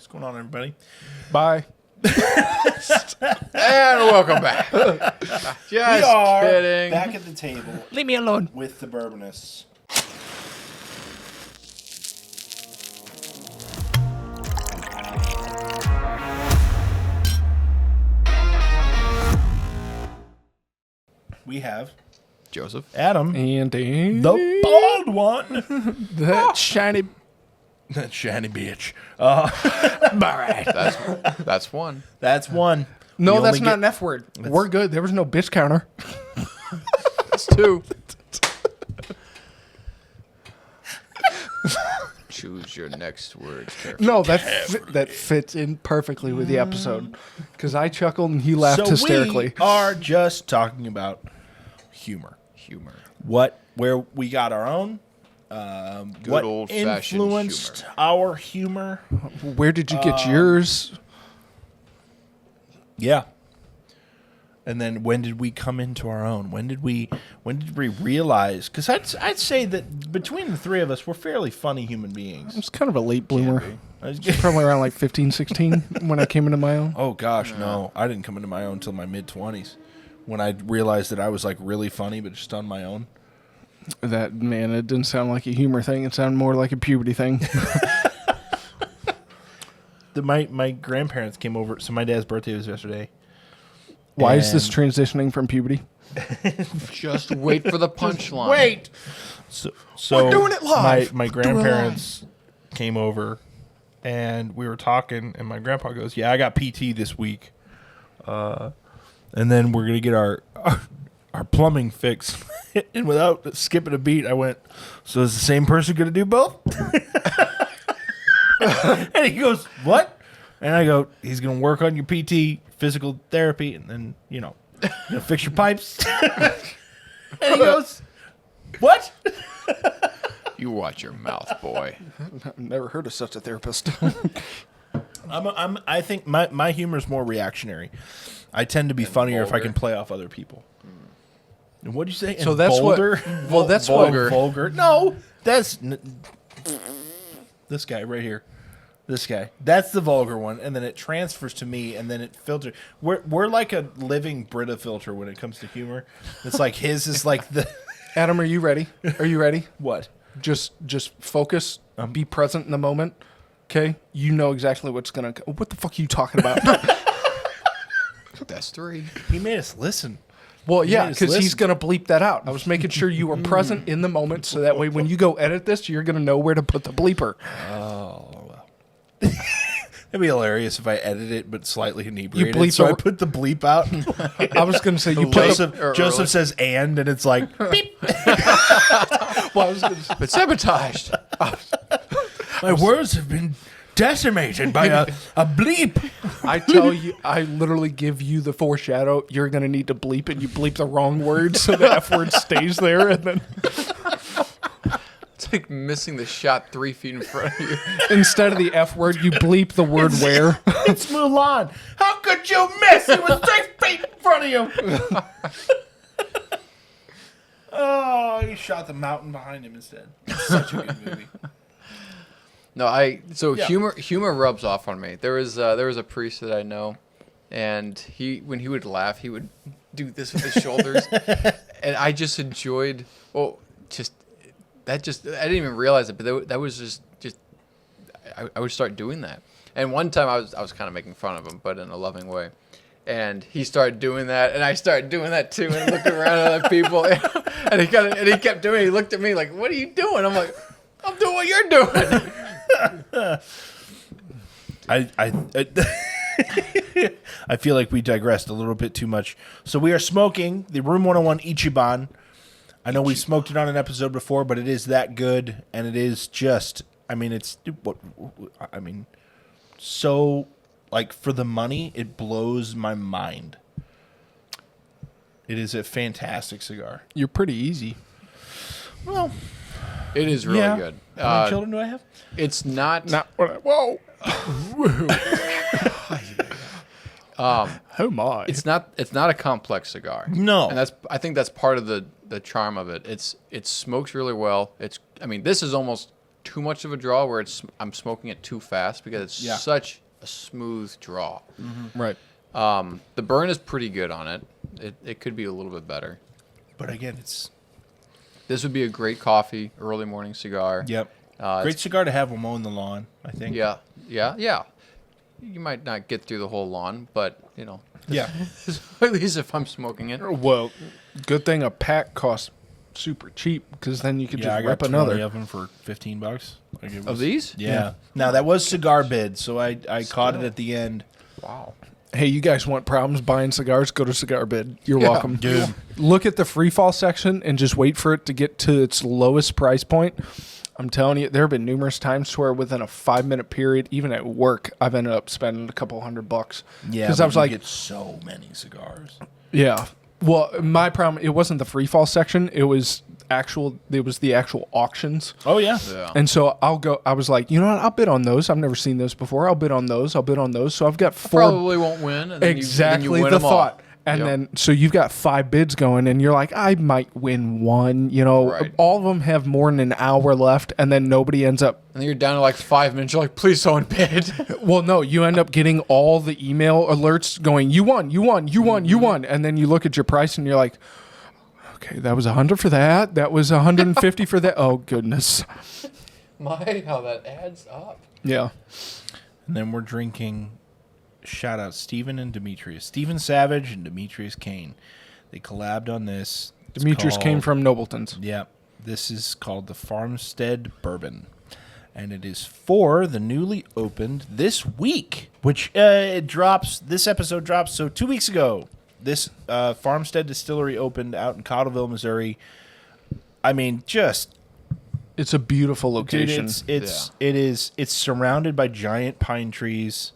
What's going on, everybody? Bye. And welcome back. Just We are kidding. back at the table Leave me alone. with the bourbonists. We have Joseph. Adam, Andy. the bald one. That shiny. That shiny bitch. All right. That's one. That's one. No, We that's only not get- an F word. We're good. There was no bitch counter. That's two. Choose your next words carefully. No, that fits in perfectly with the episode. Because I chuckled and he laughed So hysterically. we are just talking about humor. Where we got our own. What old-fashioned influenced humor. our humor. Where did you get yours? Yeah. And then when did we come into our own? When did we realize? Because I'd say that between the three of us, we're fairly funny human I beings. was kind of a late bloomer. I was- Probably around like 15, 16 when I came into my own. Oh gosh, no! I didn't come into my own until my mid-20s, when I realized that I was like really funny, but just on my own. That, man, it didn't sound like a humor thing. It sounded more like a puberty thing. My grandparents came over, so my dad's birthday was yesterday. Why is this And- transitioning from puberty? Just wait for the punchline. Wait. So We're doing it live. My grandparents came over, and we were talking, and my grandpa goes, "Yeah, I got PT this week, and then we're gonna get our plumbing fixed." And without skipping a beat, I went, "So is the same person gonna do both?" And he goes, "What?" And I go, "He's gonna work on your PT, physical therapy, and then gonna fix your pipes." And he goes, "What?" You watch your mouth, boy. I've never heard of such a therapist. I think my humor is more reactionary. I tend to be funnier if I can play off other people. And what'd you say? So And that's what- bolder? well, that's what- Vulgar. Vulgar. No, that's this guy right here. This guy. That's the vulgar one, and then it transfers to me, and then it filters. We're like a living Brita filter when it comes to humor. It's like his is like the Adam, are you ready? Are you ready? what? Just focus. Be present in the moment. Okay? You know exactly what's going to... What the fuck are you talking about? That's three. He made us listen. Well, yeah, made us because he's listen. going to bleep that out. I was making sure you were present in the moment, so that way when you go edit this, you're going to know where to put the bleeper. It'd be hilarious if I edit it, but slightly inebriated. bleep So I over- put the bleep out. I was going to say you put the... Joseph says "and," and it's like beep. Well, I was going to say... But sabotaged. My words have been decimated by a bleep. I tell you, I literally give you the foreshadow. You're going to need to bleep it. You bleep the wrong word, so the F word stays there, and then... It's like missing the shot 3 feet in front of you. Instead of the F word, you bleep the word where. It's Mulan. How could you miss? It was 3 feet in front of you. Oh, he shot the mountain behind him instead. Such a good movie. No, Yeah. humor rubs off on me. There was a priest that I know, and when he would laugh, he would do this with his shoulders, and I just enjoyed. I didn't even realize it, but that was just I would start doing that. And one time I was kind of making fun of him, but in a loving way. And he started doing that, and I started doing that too, and looking around at other people, and he kept doing it. He looked at me like, "What are you doing?" I'm like, "I'm doing what you're doing." I feel like we digressed a little bit too much. So we are smoking the Room 101 Ichiban. I know we smoked it on an episode before, but it is that good, and it is just, so, like, for the money, it blows my mind. It is a fantastic cigar. You're pretty easy. Well, It is really good. How many children do I have? It's not. Whoa. Oh my. It's not a complex cigar. No. And I think that's part of the charm of it. It smokes really well. This is almost too much of a draw where I'm smoking it too fast because it's such a smooth draw. Right. The burn is pretty good on it. It could be a little bit better. But again, This would be a great coffee, early morning cigar. Yep. Great cigar to have while mowing the lawn, I think. Yeah. You might not get through the whole lawn, but, Yeah. at least if I'm smoking it. Well, good thing a pack costs super cheap because then you could I just got rip 20 another. of them for $15. Like it Of was- these? Yeah. Now, that was cigar bid, so I caught it at the end. Wow. Hey, you guys want problems buying cigars? Go to Cigar Bid. You're welcome. dude. Look at the free fall section and just wait for it to get to its lowest price point. I'm telling you, there have been numerous times where within a 5-minute period, even at work, I've ended up spending a couple $100. Yeah, because I was you like, get so many cigars. yeah. Well, my problem, it wasn't the free fall section. It was the actual auctions. Oh, yeah. Yeah. And so I was like, you know what? I'll bid on those. I've never seen those before. I'll bid on those. So I've got 4. Probably won't win. And then Exactly you win the them all. thought. And Yep. then, so you've got 5 bids going, and you're like, I might win one. Right. All of them have more than an hour left, and then nobody ends up. And then you're down to like 5 minutes. You're like, please, someone bid. Well, no, you end up getting all the email alerts going, you won, you won, you won, you won. And then you look at your price, and you're like, okay, that was 100 for that. That was 150 for that. Oh, goodness. My, how that adds up. Yeah. And then we're drinking, shout out Steven and Demetrius. Steven Savage and Demetrius Kane. They collabed on this. It's Demetrius came called- from Nobleton's. Yeah. This is called the Farmstead Bourbon. And it is for the newly opened this week, which this episode drops. So 2 weeks ago, this Farmstead Distillery opened out in Cottleville, Missouri. I mean, just It's a beautiful dude, location. it's surrounded by giant pine trees.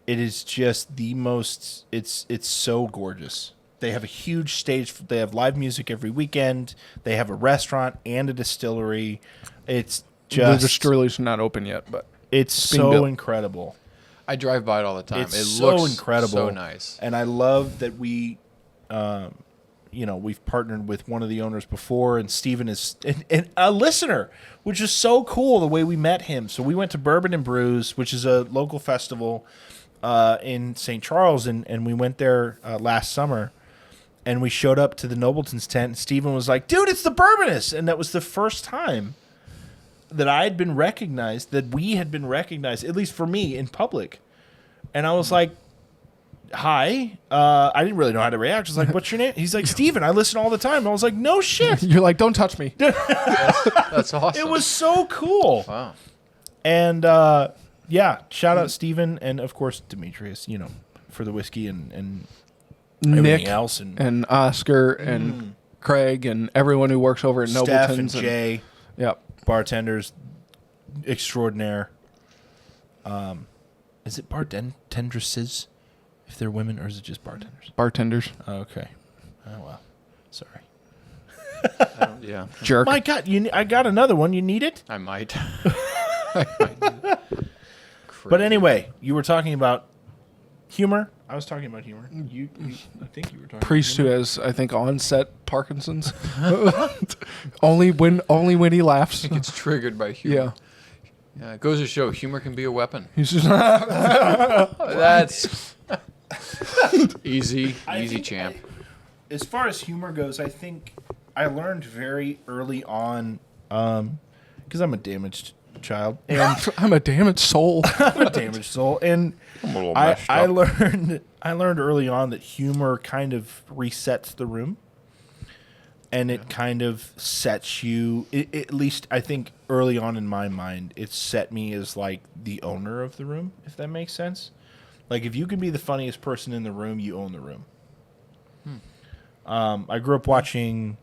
It is just the most. It's so gorgeous. They have a huge stage. They have live music every weekend. They have a restaurant and a distillery. It's the just distillery's not open yet, but it's being so built. incredible. I drive by it all the time. It's It so looks incredible, so nice. and I love that we've partnered with one of the owners before, and Steven is and a listener, which is so cool the way we met him. So we went to Bourbon and Brews, which is a local festival in St. Charles, and we went there last summer, and we showed up to the Nobleton's tent, and Steven was like, dude, it's the Bourbonist, and that was the first time that I had been recognized, that we had been recognized, at least for me, in public. And I was like, hi. I didn't really know how to react. I was like, what's your name? He's like, Steven, I listen all the time. I was like, no shit. you're like, don't touch me. That's awesome. It was so cool. Wow. And shout out Steven and, of course, Demetrius, for the whiskey and everything Nick else. And Oscar and Craig and everyone who works over at Steph Nobleton's. and Jay, Yep. bartenders extraordinaire. Is it bartendresses if they're women, or is it just bartenders? Bartenders. Oh, okay. Oh, well. Sorry. Yeah. Jerk. My God, I got another one. You need it? I might. But anyway, you were talking about humor. I was talking about humor. I think you were talking Priest about who has, I think, onset Parkinson's. only when he laughs. It's triggered by humor. Yeah. Yeah, it goes to show humor can be a weapon. He's just That's easy think champ. As far as humor goes, I think I learned very early on, because I'm a damaged child, and I'm a damaged soul. I'm a damaged soul, and I'm a little I messed up. learned early on that humor kind of resets the room, and it kind of sets you. At least I think early on in my mind, it set me as like the owner of the room, if that makes sense. Like if you can be the funniest person in the room, you own the room. I grew up watching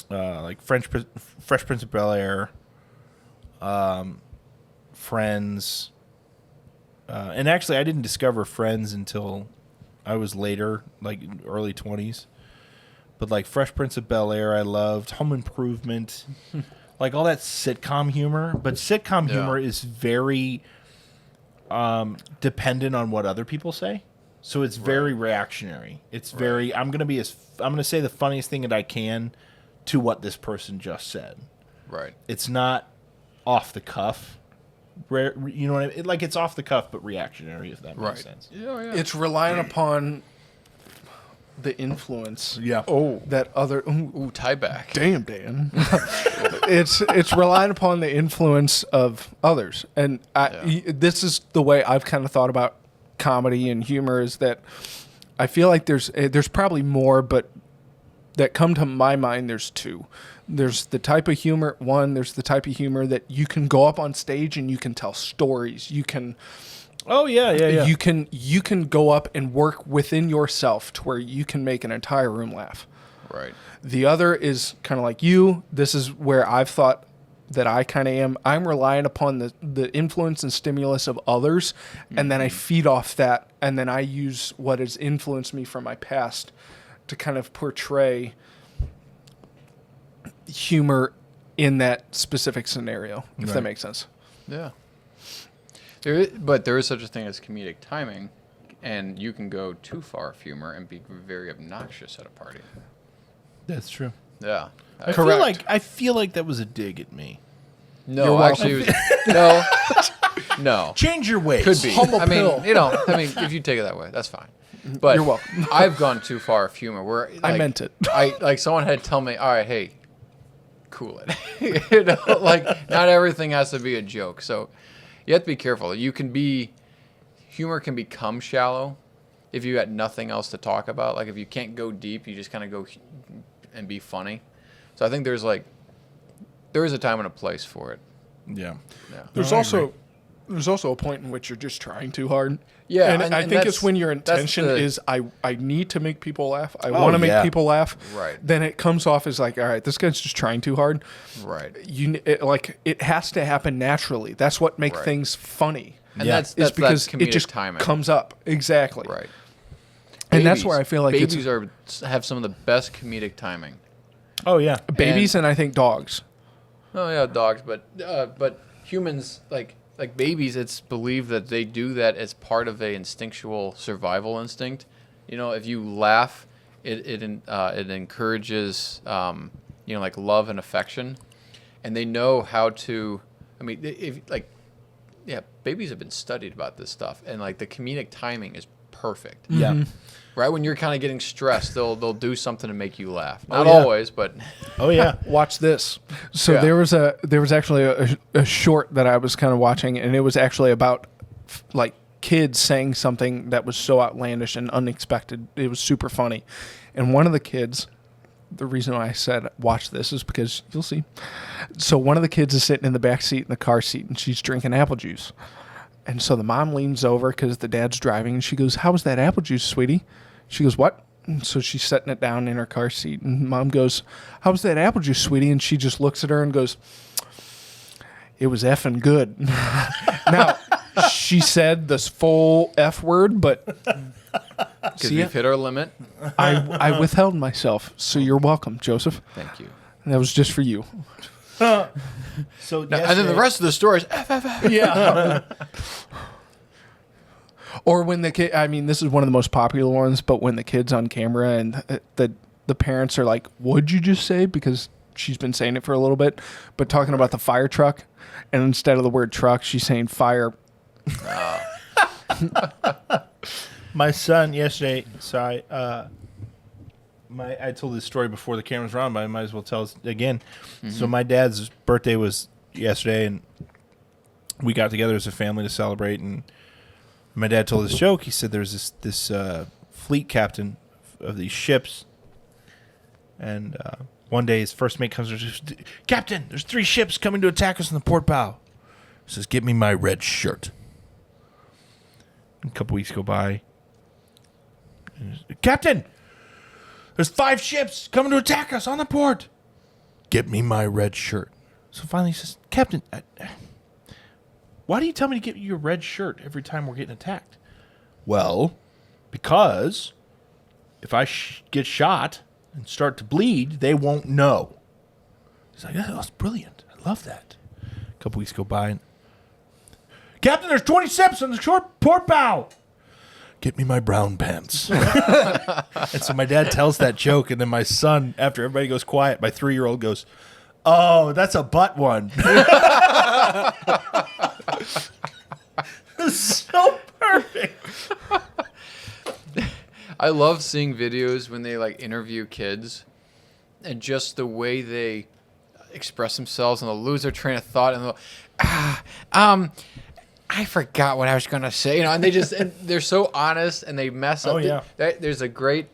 like Fresh Prince of Bel-Air, Friends, and actually I didn't discover Friends until I was later, like early 20s. But like Fresh Prince of Bel-Air, I loved Home Improvement, like all that sitcom humor. But sitcom humor is very dependent on what other people say. So it's very reactionary. It's very I'm going to say the funniest thing that I can to what this person just said. Right. It's not off the cuff. You know what I mean? Like, it's off the cuff, but reactionary, if that makes sense. Yeah, yeah. It's relying upon the influence. Yeah. Oh, that other. Ooh, tie back. Damn, Dan. it's relying upon the influence of others, and this is the way I've kind of thought about comedy and humor. Is that I feel like there's probably more, but that come to my mind. There's two. There's the type of humor. One, there's the type of humor that you can go up on stage and you can tell stories. You can. Oh yeah. You can go up and work within yourself to where you can make an entire room laugh. Right. The other is kind of like you. This is where I've thought that I kind of am. I'm relying upon the influence and stimulus of others, and then I feed off that, and then I use what has influenced me from my past to kind of portray humor in that specific scenario, if that makes sense. Yeah. There is such a thing as comedic timing, and you can go too far of humor and be very obnoxious at a party. That's true. Yeah. I feel like that was a dig at me. No, actually, it was, no. Change your ways. Could be. Humble pill. If you take it that way, that's fine. But You're welcome. I've gone too far of humor where I meant it. Someone had to tell me, all right, hey, cool it. Not everything has to be a joke. So you have to be careful. Humor can become shallow if you got nothing else to talk about. Like if you can't go deep, you just kind of go and be funny. So I think there is a time and a place for it. Yeah. There's also a point in which you're just trying too hard. Yeah, and I think it's when your intention is I need to make people laugh. I want to make people laugh. Right. Then it comes off as like, all right, this guy's just trying too hard. Right. It has to happen naturally. That's what makes things funny. And that's because comedic it just timing. comes up. Exactly. Right. And that's where I feel like babies have some of the best comedic timing. Oh yeah. Babies and I think dogs. Oh yeah, dogs, but humans like babies, it's believed that they do that as part of a instinctual survival instinct. You know, if you laugh, it encourages like love and affection, and they know how to. I mean, babies have been studied about this stuff, and like the comedic timing is perfect. Yeah. Mm-hmm. Right when you're kind of getting stressed, they'll do something to make you laugh. Not always, but Oh yeah. Watch this. So Yeah. there was actually a short that I was kind of watching, and it was actually about like kids saying something that was so outlandish and unexpected. It was super funny. And one of the kids, the reason why I said watch this is because you'll see. So one of the kids is sitting in the back seat in the car seat, and she's drinking apple juice. And so the mom leans over because the dad's driving, and she goes, "How was that apple juice, sweetie?" She goes, "What?" And so she's setting it down in her car seat, and mom goes, "How was that apple juice, sweetie?" And she just looks at her and goes, "It was effing good." Now, she said this full F word, but because we've hit our limit. I withheld myself, so you're welcome, Joseph. Thank you. And that was just for you. So And then the rest of the story is Yeah. Or when the kid, I mean, this is one of the most popular ones, but when the kid's on camera and the parents are like, "What'd you just say?" Because she's been saying it for a little bit, but talking about the fire truck, and instead of the word truck, she's saying fire. My son yesterday, I told this story before the cameras were on, but I might as well tell it again. Mm-hmm. So my dad's birthday was yesterday, and we got together as a family to celebrate. And my dad told this joke. He said there's this fleet captain of these ships, and one day his first mate comes and says, "Captain, there's 3 ships coming to attack us in the port bow." He says, "Get me my red shirt." A couple weeks go by. "Captain, there's 5 ships coming to attack us on the port." "Get me my red shirt." So finally he says, "Captain, why do you tell me to get you your red shirt every time we're getting attacked?" "Well, because if I get shot and start to bleed, they won't know." He's like, "Oh, that's brilliant. I love that." A couple weeks go by, and "Captain, there's 20 ships on the short port bow." "Get me my brown pants." And so my dad tells that joke, and then my son, after everybody goes quiet, my 3-year-old goes, Oh, that's a butt one. So perfect. I love seeing videos when they like interview kids, and just the way they express themselves, and they'll lose their train of thought, and they'll, I forgot what I was gonna say, and they're so honest, and they mess up. Oh, yeah. There's a great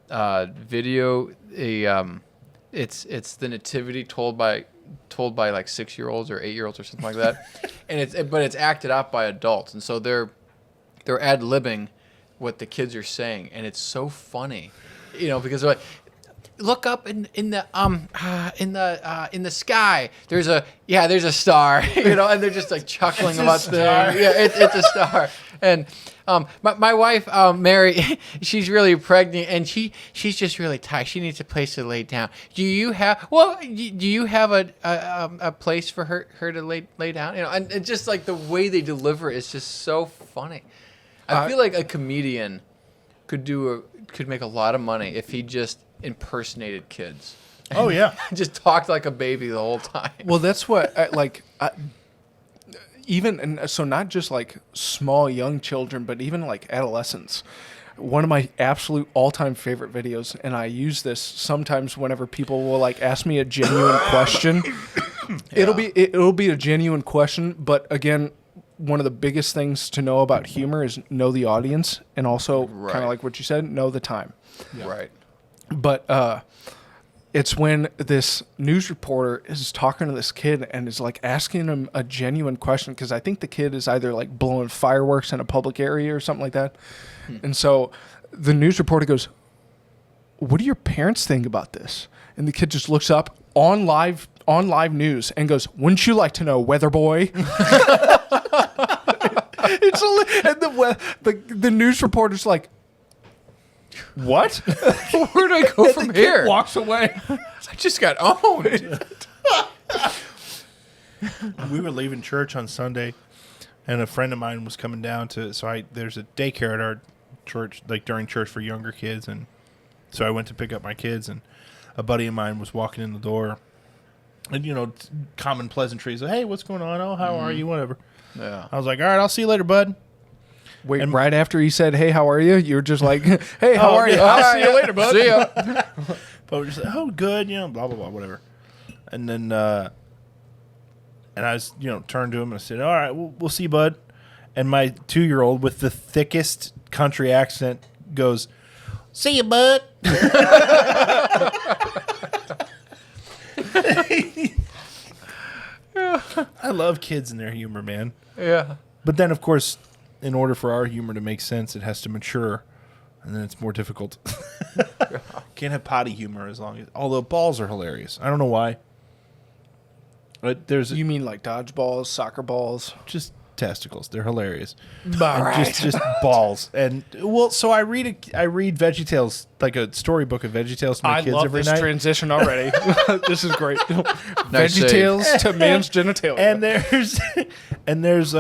video. It's the nativity told by like 6-year-olds or 8-year-olds or something like that, and it's acted out by adults, and so they're ad-libbing what the kids are saying, and it's so funny, because they're like, look up in the sky. There's a star, and they're just like chuckling about things. Yeah, it's a star. And my wife Mary, she's really pregnant, and she's just really tired. She needs a place to lay down. Do you have a place for her to lay down? And just like the way they deliver it is just so funny. I feel like a comedian could make a lot of money if he just impersonated kids. Oh yeah. Just talked like a baby the whole time. Well, that's what so not just like small young children, but even like adolescents. One of my absolute all-time favorite videos, and I use this sometimes whenever people will like ask me a genuine question. Yeah. It'll be a genuine question, but again, one of the biggest things to know about humor is know the audience, and also kind of like what you said, know the time. Yeah. Right. But it's when this news reporter is talking to this kid and is like asking him a genuine question, because I think the kid is either like blowing fireworks in a public area or something like that. And so the news reporter goes, "What do your parents think about this?" And the kid just looks up on live news and goes, "Wouldn't you like to know, weather boy?" And the news reporter's like, "What? Where do I go from here?" Kid walks away. I just got owned. We were leaving church on Sunday, and a friend of mine was coming down there's a daycare at our church, like during church for younger kids, and so I went to pick up my kids, and a buddy of mine was walking in the door, and common pleasantries, "Hey, what's going on? Oh, how are you? Whatever." Yeah. I was like, "All right, I'll see you later, bud." Wait, and right after he said, "Hey, how are you?" You're just like, "Hey, how are you? I'll see you later, bud." See ya. But we're just like, "Oh, good," blah blah blah, whatever. And then, and I was, turned to him and I said, "All right, we'll see you, bud." And my 2-year-old with the thickest country accent goes, "See you, bud." I love kids and their humor, man. Yeah. But then, of course, in order for our humor to make sense, it has to mature, and then it's more difficult. Can't have potty humor although balls are hilarious. I don't know why. But you mean like dodgeballs, soccer balls? Just testicles. They're hilarious. All right. Just balls. And so I read VeggieTales, like a storybook of VeggieTales to my kids every night. I love this transition already. This is great. Nice VeggieTales to man's genitalia. And there's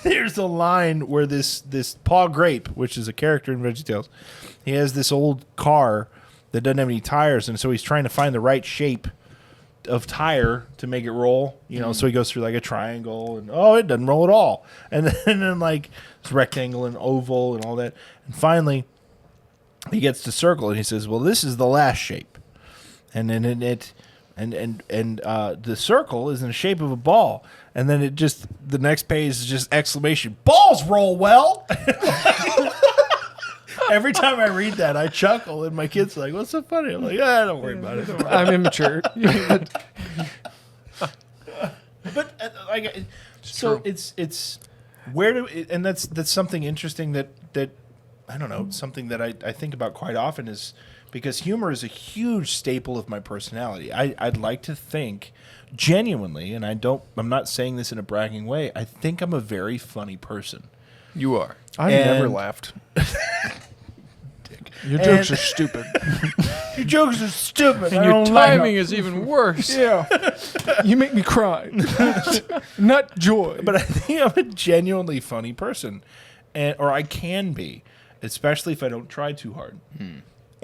there's a line where this Paul Grape, which is a character in VeggieTales, he has this old car that doesn't have any tires, and so he's trying to find the right shape of tire to make it roll, so he goes through like a triangle, and it doesn't roll at all, and then like it's rectangle and oval and all that, and finally he gets to circle, and he says, "Well, this is the last shape," and then the circle is in the shape of a ball, and then the next page is just exclamation, "Balls roll well." Every time I read that, I chuckle, and my kids are like, "What's so funny?" I'm like, "Don't worry about it." I'm immature. But so it's where and that's something interesting that I don't know, something that I think about quite often, is because humor is a huge staple of my personality. I'd like to think genuinely, and I'm not saying this in a bragging way, I think I'm a very funny person. You are. I never laughed. Your jokes are stupid. Your jokes are stupid. And your timing is even worse. Yeah. You make me cry. Not joy. But I think I'm a genuinely funny person. Or I can be, especially if I don't try too hard.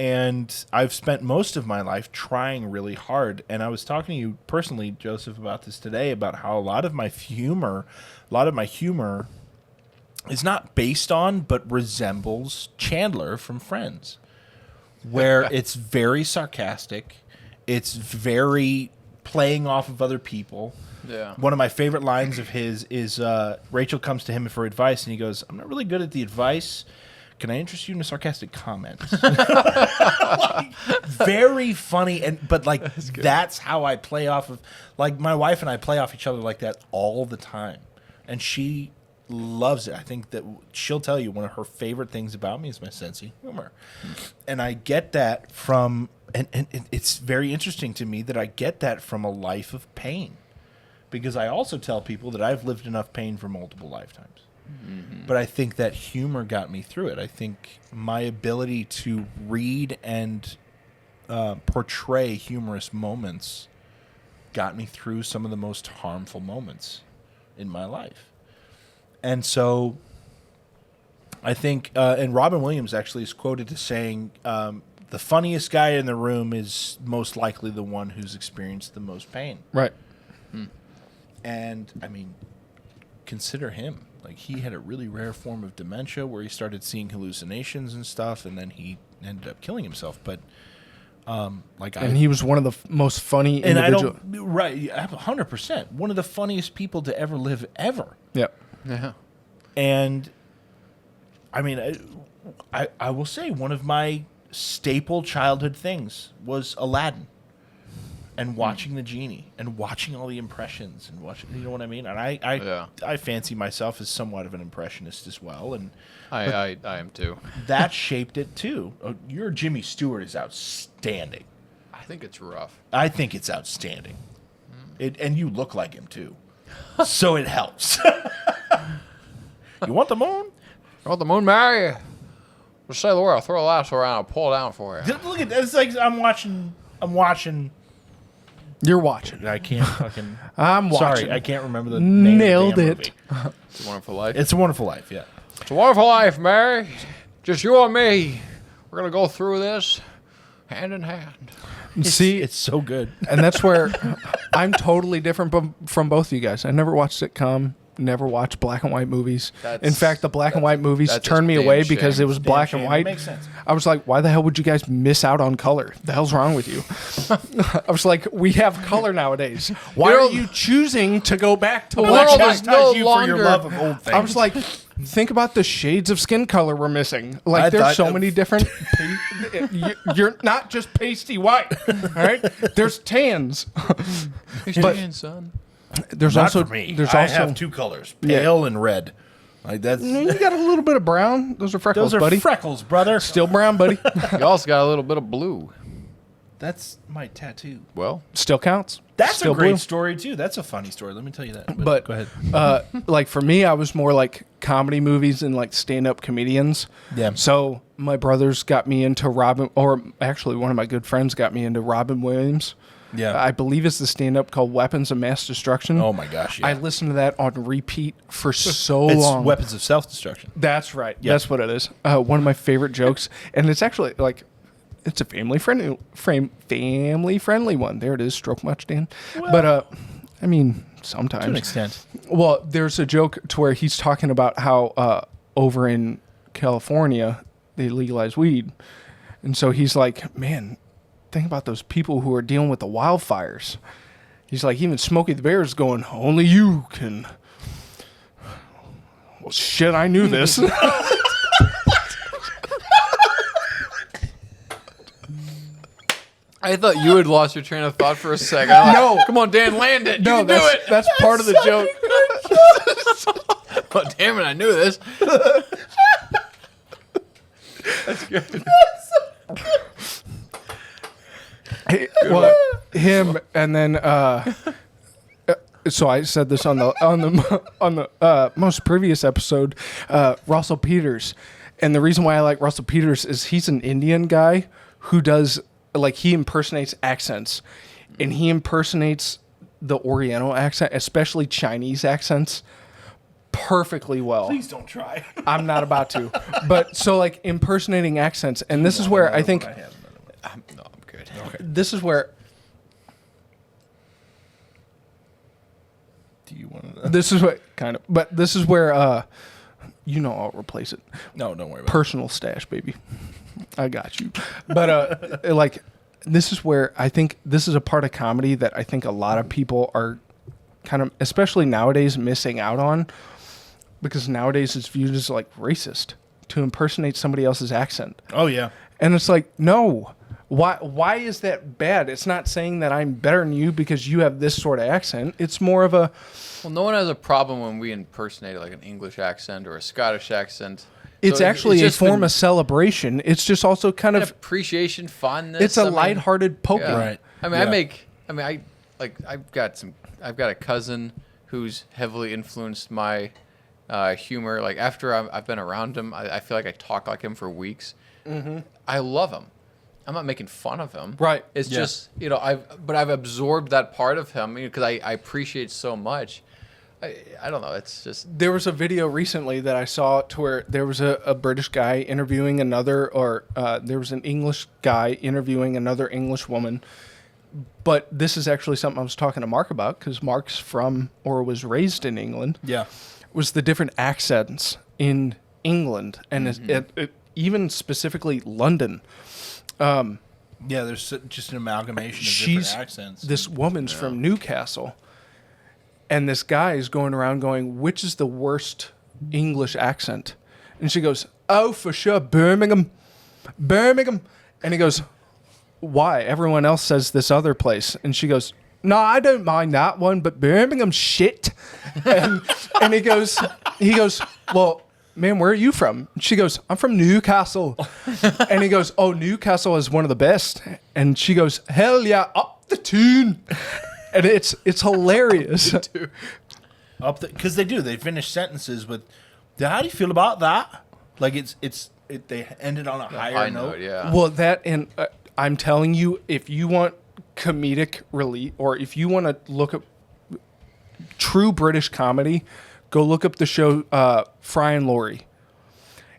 And I've spent most of my life trying really hard. And I was talking to you personally, Joseph, about this today, about how a lot of my humor is not based on, but resembles Chandler from Friends, where it's very sarcastic. It's very playing off of other people. Yeah. One of my favorite lines of his is Rachel comes to him for advice, and he goes, "I'm not really good at the advice. Can I interest you in a sarcastic comment?" Like, very funny, but like that's how I play off of. Like my wife and I play off each other like that all the time, and she loves it. I think that she'll tell you one of her favorite things about me is my sense of humor, and I get that from. And it's very interesting to me that I get that from a life of pain, because I also tell people that I've lived enough pain for multiple lifetimes. Mm-hmm. But I think that humor got me through it. I think my ability to read and portray humorous moments got me through some of the most harmful moments in my life. And so I think, and Robin Williams actually is quoted as saying, the funniest guy in the room is most likely the one who's experienced the most pain. Right. And, I mean, consider him. Like, he had a really rare form of dementia where he started seeing hallucinations and stuff, and then he ended up killing himself. But, he was one of the most funny individuals. Right, 100%. One of the funniest people to ever live, ever. Yep. Yeah. And, I mean, I will say one of my staple childhood things was Aladdin. And watching the genie, and watching all the impressions, and watching, you know what I mean? And I fancy myself as somewhat of an impressionist as well, and I am too. that shaped it too. Your Jimmy Stewart is outstanding. I think it's rough. I think it's outstanding. And you look like him too, so it helps. You want the moon? You want the moon, Mary? Just say the word. I'll throw a lasso around. I'll pull it down for you. Look at that. It's like I'm watching. You're watching. I can't fucking. I'm watching. Sorry, I can't remember the name. Nailed of the damn it. movie. It's a Wonderful Life. It's a Wonderful Life. Yeah. It's a wonderful life, Mary. Just you and me. We're gonna go through this hand in hand. See, It's so good. and that's where I'm totally different from both of you guys. I never watched sitcom, never watched black and white movies. In fact, the black and white movies that's turned me a damn away shame. because it was black shame. and It white. makes sense. I was like, why the hell would you guys miss out on color? The hell's wrong with you? I was like, we have color nowadays. Why are you choosing to go back to The black? world and is white? no you for your longer- love of old things. I was like, think about the shades of skin color we're missing. Like, I there's thought so of- many different. You're not just pasty white, all right? There's tans. But, son. There's Not also for me. there's I also have two colors, pale and red. Like that's you got a little bit of brown. Those are freckles, those are buddy. freckles, brother. Still brown, buddy. You also got a little bit of blue. That's my tattoo. Well, Still counts. That's Still a great blue. story too. That's a funny story. Let me tell you that. But go ahead. Like for me, I was more like comedy movies and like stand-up comedians. Yeah. So my brothers got me into Robin, or actually one of my good friends got me into Robin Williams. Yeah. I believe it's the stand-up called Weapons of Mass Destruction. Oh my gosh. Yeah. I listened to that on repeat for so it's long. weapons of self-destruction. That's right. Yeah. That's what it is. One of my favorite jokes, and it's actually like, it's a family friendly one. There it is. Stroke much, Dan. But I mean, sometimes To an extent. Well, there's a joke to where he's talking about how over in California they legalize weed, and so he's like, man, think about those people who are dealing with the wildfires. He's like, even Smokey the Bear is going, only you can. Well, shit, I knew this. I thought you had lost your train of thought for a second. I'm like, No. Come on, Dan, land it. No, you can do it. that's part of the joke. Oh, damn it, I knew this. That's good. Well, him and then so I said this on the most previous episode, Russell Peters, and the reason why I like Russell Peters is he's an Indian guy who does like he impersonates accents, and he impersonates the Oriental accent, especially Chinese accents, perfectly well. Please don't try. I'm not about to. But so like impersonating accents, and this is where I think No, I'm good. Okay. this is where Do you want to? this is what kind of, but this is where I'll replace it. No, don't worry about Personal stash, baby. I got you. But like this is where I think this is a part of comedy that I think a lot of people are kind of, especially nowadays, missing out on, because nowadays it's viewed as like racist to impersonate somebody else's accent. it. Oh yeah. And it's like, no. Why is that bad? It's not saying that I'm better than you because you have this sort of accent. It's more of a... Well, no one has a problem when we impersonate like an English accent or a Scottish accent. It's So actually a just form been of celebration. It's just also kind an of... appreciation, fondness. It's a lighthearted poking. Yeah. Right. I mean, Yeah. I've got a cousin who's heavily influenced my humor. Like after I've been around him, I feel like I talk like him for weeks. Mm-hmm. I love him. I'm not making fun of him. Right. It's Yeah. just, I've absorbed that part of him because I appreciate so much. I don't know. It's just, There was a video recently that I saw to where there was a British guy interviewing another, or there was an English guy interviewing another English woman. But this is actually something I was talking to Mark about, because Mark's from or was raised in England. Yeah. Was the different accents in England, and it, even specifically London. Yeah. There's just an amalgamation of different accents. This woman's from Newcastle, and this guy is going around going, which is the worst English accent? And she goes, oh, for sure, Birmingham. And he goes, why? Everyone else says this other place. And she goes, no, I don't mind that one, but Birmingham's shit. And he goes, well, man, where are you from? And she goes, I'm from Newcastle. And he goes, oh, Newcastle is one of the best. And she goes, hell yeah, up the tune. And it's hilarious. Because they do. They finish sentences with, how do you feel about that? Like they ended on a higher note. Yeah. Well, that, and I'm telling you, if you want comedic relief, or if you want to look at true British comedy, go look up the show Fry and Laurie.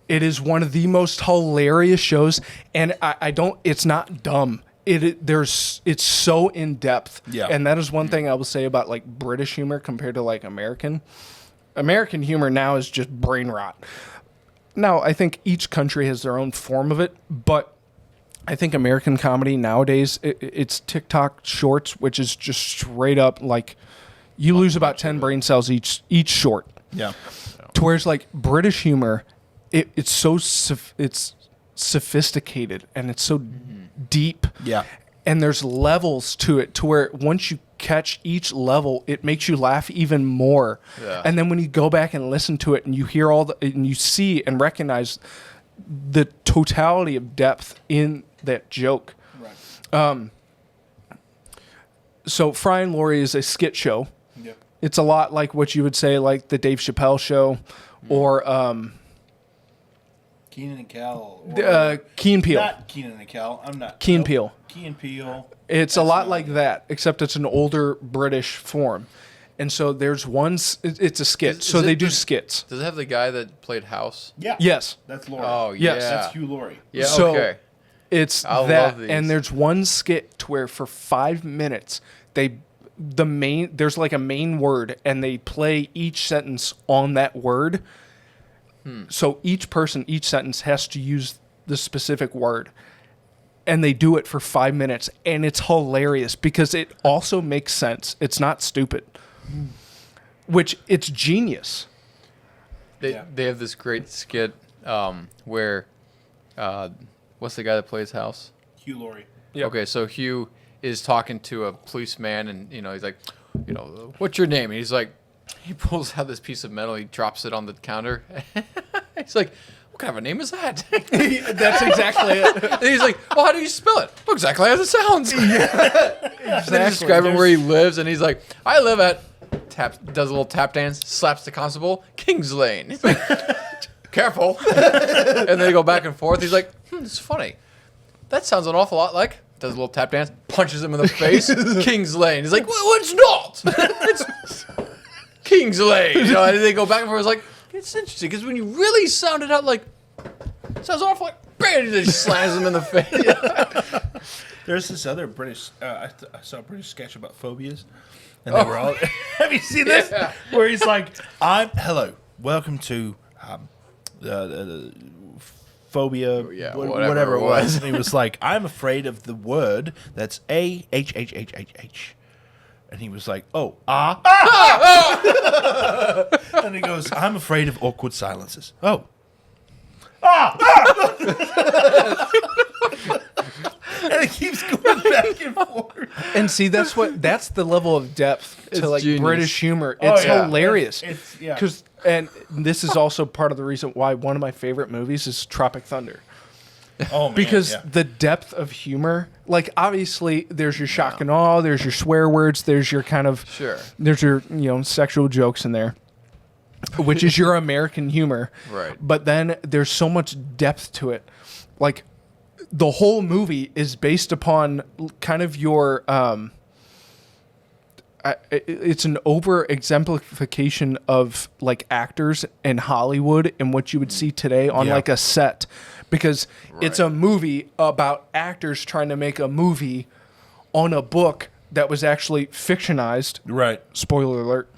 It is one of the most hilarious shows, and I don't. It's not dumb. It's so in depth. Yeah. And that is one thing I will say about like British humor compared to like American. American humor now is just brain rot. Now, I think each country has their own form of it, but I think American comedy nowadays, it's TikTok shorts, which is just straight up like you lose about 10 brain cells each short. Yeah. To whereas like British humor, it's so it's sophisticated and it's so deep. Yeah. And there's levels to it to where once you catch each level, it makes you laugh even more. Yeah. And then when you go back and listen to it and you hear and you see and recognize the totality of depth in that joke. Right. So Fry and Laurie is a skit show. Yep. It's a lot like what you would say like the Dave Chappelle show or Keenan and Kel. Key and Peele. Not Keenan and Kel. I'm not. Key and Peele. Key and Peele. It's a lot like that, except it's an older British form. And so there's one, it's a skit. Is So it they do the- skits. Does it have the guy that played House? Yeah. Yes. That's Laurie. Oh, Yes. yeah. That's Hugh Laurie. Yeah, So- okay. It's I that. love these. And there's one skit to where for 5 minutes, there's like a main word and they play each sentence on that word. So each sentence has to use the specific word. And they do it for 5 minutes. And it's hilarious because it also makes sense. It's not stupid. Which it's genius. They Yeah. they have this great skit where what's the guy that plays House? Hugh Laurie. Yep. Okay, so Hugh is talking to a policeman, and he's like, what's your name? And he's like, he pulls out this piece of metal, he drops it on the counter. He's like, what kind of a name is that? That's exactly it. And he's like, well, how do you spell it? Well, exactly as it sounds. Exactly. Then he's describing where he lives, and he's like, I live at does a little tap dance, slaps the constable, King's Lane. He's like, careful. And then they go back and forth. He's like, it's funny. That sounds an awful lot like, does a little tap dance, punches him in the face, King's Lane. He's like, well, it's not. It's Kingsley. You know, and they go back and forth. It's like, it's interesting because when you really sound it out, like, sounds awful, like, bam, he just slams him in the face. There's this other British. I saw a British sketch about phobias, and they were all. Have you seen this? Yeah. Where he's like, hello, welcome to the phobia, whatever it was. And he was like, I'm afraid of the word that's A-H-H-H-H-H. And he was like, and he goes, I'm afraid of awkward silences. Oh. And it keeps going back and forth. And see, that's the level of depth to It's like genius. British humor. It's hilarious. Yeah. And this is also part of the reason why one of my favorite movies is Tropic Thunder. Oh, man, Because yeah. the depth of humor, like obviously there's your shock and awe, there's your swear words, there's your kind of there's your sexual jokes in there, which is your American humor. Right. But then there's so much depth to it. Like the whole movie is based upon kind of your it's an over exemplification of like actors in Hollywood and what you would see today on like a set, because it's a movie about actors trying to make a movie on a book that was actually fictionized. Right. Spoiler alert.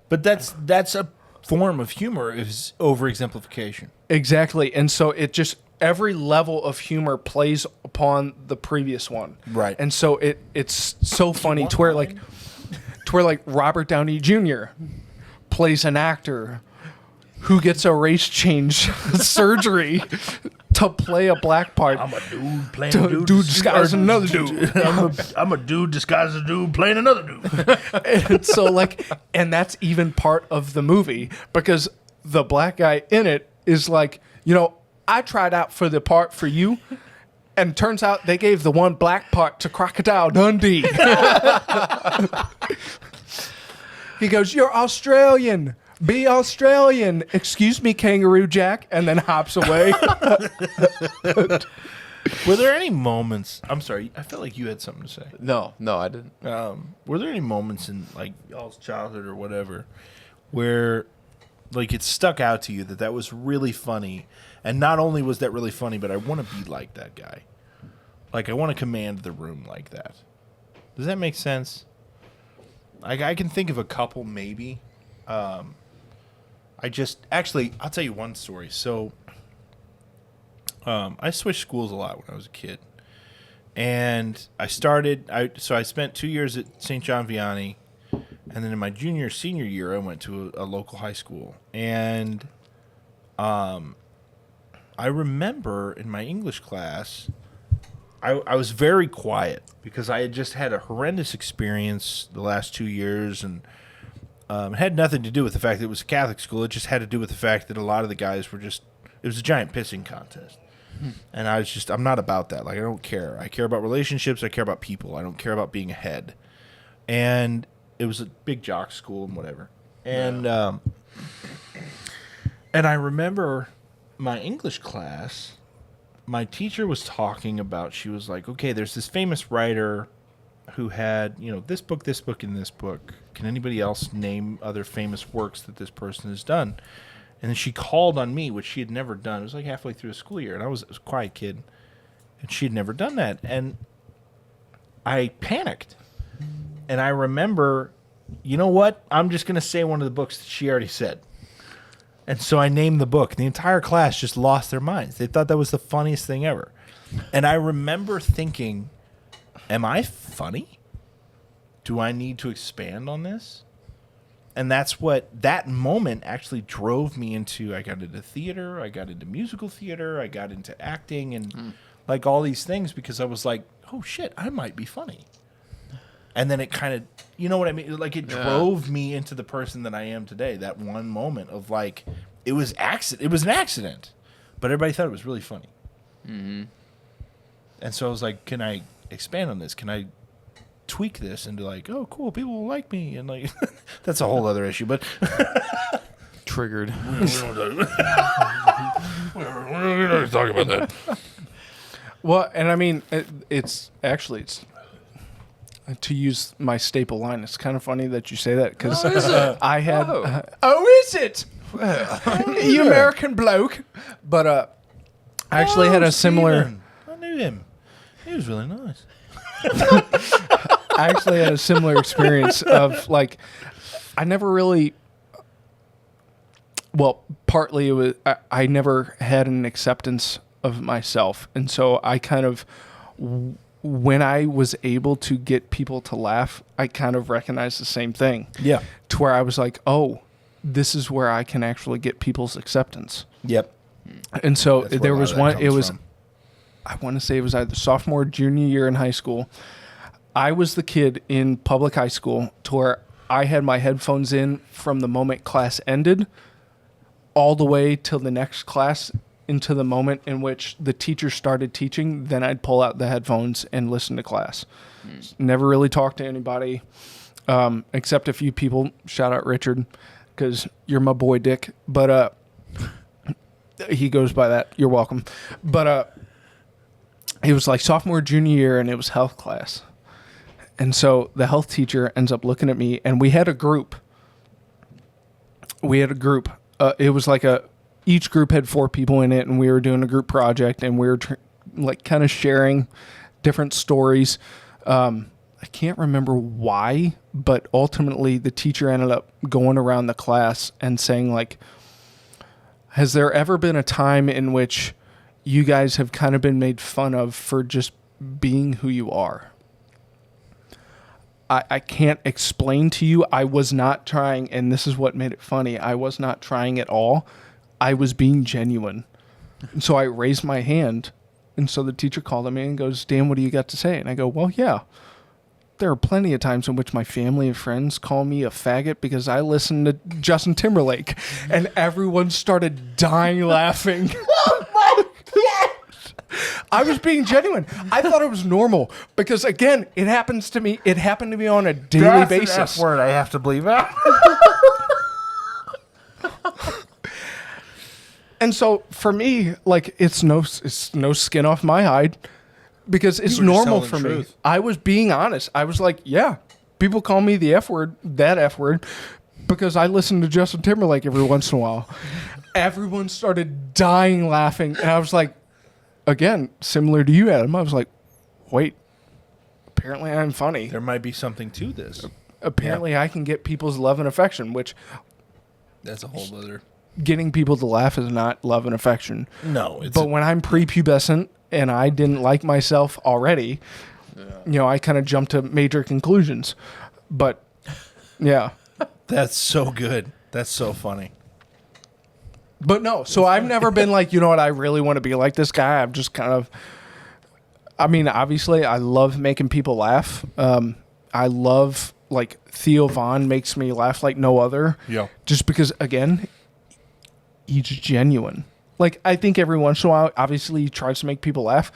But that's a form of humor, is over exemplification. Exactly. And so it just every level of humor plays upon the previous one. Right. And so it's so funny to where like Robert Downey Jr. plays an actor who gets a race change surgery to play a black part. I'm a dude playing To a dude. dude disguised another dude. I'm a dude disguised as a dude playing another dude. And so like, and that's even part of the movie, because the black guy in it is like, I tried out for the part for you, and turns out they gave the one black part to Crocodile Dundee. He goes, "You're Australian. Be Australian. Excuse me, Kangaroo Jack," and then hops away. Were there any moments? I'm sorry, I felt like you had something to say. No, I didn't. Were there any moments in like y'all's childhood or whatever where like it stuck out to you that was really funny, and not only was that really funny, but I want to be like that guy. Like I want to command the room like that. Does that make sense? I can think of a couple maybe. I'll tell you one story. So I switched schools a lot when I was a kid. And I spent 2 years at St. John Vianney, and then in my senior year, I went to a local high school. And I remember in my English class, I was very quiet because I had just had a horrendous experience the last 2 years, and it had nothing to do with the fact that it was a Catholic school. It just had to do with the fact that a lot of the guys it was a giant pissing contest. And I'm not about that. Like, I don't care. I care about relationships. I care about people. I don't care about being ahead. And it was a big jock school and whatever. And and I remember my English class, my teacher was talking about, she was like, okay, there's this famous writer who had, this book, and this book. Can anybody else name other famous works that this person has done? And then she called on me, which she had never done. It was like halfway through the school year, and I was a quiet kid, and she had never done that. And I panicked. And I remember, you know what? I'm just going to say one of the books that she already said. And so I named the book. The entire class just lost their minds. They thought that was the funniest thing ever. And I remember thinking, am I funny? Do I need to expand on this? And that moment actually drove me into, I got into theater, I got into musical theater, I got into acting and like all these things, because I was like, oh shit, I might be funny. And then it kind of, you know what I mean? Like it drove me into the person that I am today. That one moment of like, it was an accident, but everybody thought it was really funny. Mm-hmm. And so I was like, can I expand on this? Can I tweak this into like, oh cool, people will like me, and like that's a whole other issue, but Triggered. we're not talking about that. Well, and I mean, to use my staple line. It's kind of funny that you say that because Oh, is it? I had. Oh. Is it? You American bloke. But I actually had a similar. Steven. I knew him. He was really nice. I actually had a similar experience of like, I never really. Well, partly it was I never had an acceptance of myself, and so I kind of, when I was able to get people to laugh, I kind of recognized the same thing. Yeah. To where I was like, oh, this is where I can actually get people's acceptance. Yep. And so That's where there a lot was of that one. comes It was, from. I want to say it was either sophomore, or junior year in high school. I was the kid in public high school to where I had my headphones in from the moment class ended all the way till the next class into the moment in which the teacher started teaching. Then I'd pull out the headphones and listen to class. Never really talked to anybody except a few people. Shout out Richard because you're my boy Dick. But he goes by that. You're welcome. But it was like sophomore, junior year, and it was health class. And so the health teacher ends up looking at me, and we had a group. It was like each group had 4 people in it, and we were doing a group project, and we were like kind of sharing different stories. I can't remember why, but ultimately the teacher ended up going around the class and saying like, has there ever been a time in which you guys have kind of been made fun of for just being who you are? I can't explain to you. I was not trying, and this is what made it funny. I was not trying at all. I was being genuine. And so I raised my hand, and so the teacher called me and goes, Dan, what do you got to say? And I go, well, yeah. There are plenty of times in which my family and friends call me a faggot because I listen to Justin Timberlake. And everyone started dying laughing. Oh my God! I was being genuine. I thought it was normal because, again, it happens to me. It happened to me on a daily basis. That's an F word I have to bleep out. And so for me, like, it's no skin off my hide because it's You were just normal telling for the me. truth. I was being honest. I was like, yeah, people call me the F word, that F word, because I listen to Justin Timberlake every once in a while. Everyone started dying laughing. And I was like, again, similar to you, Adam, I was like, wait, apparently I'm funny. There might be something to this. Apparently I can get people's love and affection, which That's a whole other. getting people to laugh is not love and affection. No, it's But when I'm prepubescent and I didn't like myself already, I kind of jumped to major conclusions. But, yeah. that's so good. That's so funny. But no, so I've never been like, you know what, I really want to be like this guy. I've just kind of, I mean, obviously, I love making people laugh. I love, like, Theo Von makes me laugh like no other. Yeah. Just because, again, he's genuine. Like, I think every once in a while, obviously, he tries to make people laugh.